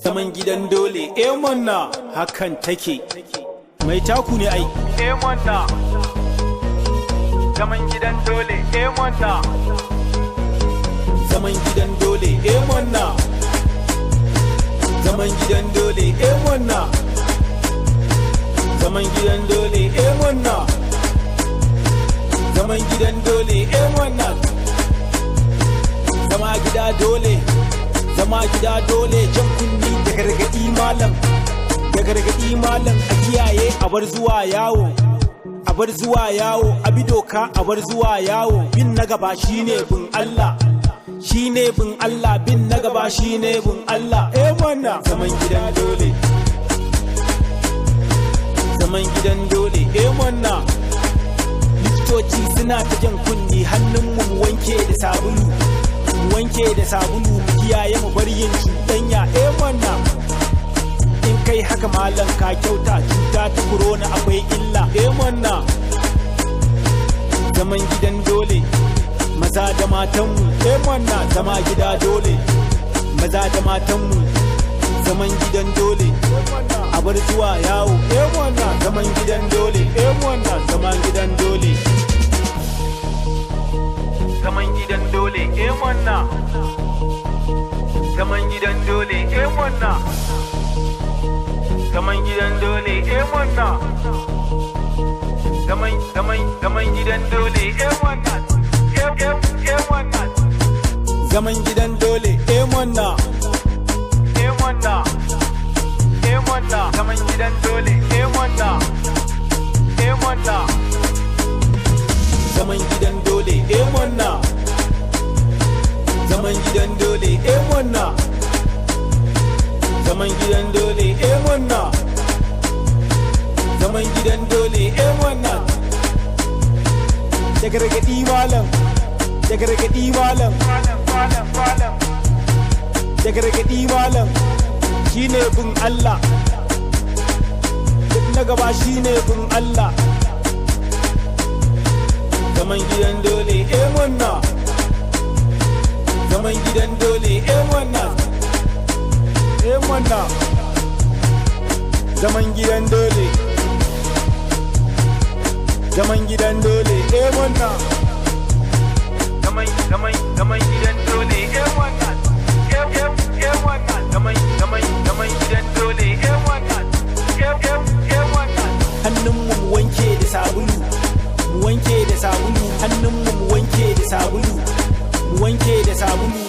Zaman gidan dole, monna hakan take. Mai taku ne ai. Monna. Zaman gidan dole, monna. Zaman gidan dole, monna. Zaman gidan dole, monna. Zaman gidan dole, monna. Zaman gidan dole, monna. Zama gida dole. Zama gida dole, jan kunni da gargadi malam, da gargadi malam a kiyaye a bar zuwa yawo, a bar zuwa yawo, a bi doka a bar zuwa yawo. Bin na gaba shine bin Allah, shine bin Allah, bin na gaba shine bin Allah. Wannan zaman gidan dole, zaman gidan dole. Wannan likitoci suna ta jan kunni, hannun mu wanke da sabulu, wanke da sabulu, mu kiyaye mu bar yin cuɗanya. Wannan in kai haka malam ka kyauta, cuta ta corona akwai illa. Wannan zaman gidan dole, maza da matanmu. Wannan zama gida dole, maza da matanmu. Zaman gidan dole, a bar zuwa yawo. Wannan zaman gidan dole, wannan zaman gidan dole. Zaman gidan dole, monna. Zaman gidan dole, monna. Zaman gidan dole, monna. Zaman gidan dole, monna. Monna. Zaman gidan dole, monna. Monna. Monna. Zaman gidan dole, monna. Monna. Zaman gidan dole, monna. Zaman gidan dole, monna. Zaman gidan dole, monna. Zaman gidan dole, monna. Da gargadi malam, da gargadi malam, da gargadi malam, shine bin Allah, duk na gaba shine bin Allah. Zaman gidan dole, monna. Zaman gidan dole, monna. Monna. Zaman gidan dole. Zaman gidan dole, monna. Zaman gidan dole, monna. Monna. Zaman gidan dole, monna. Monna. Hannun mu wanke da sabulu, mu wanke da sabulu, hannun mu wanke da sabulu, mu wanke da sabulu.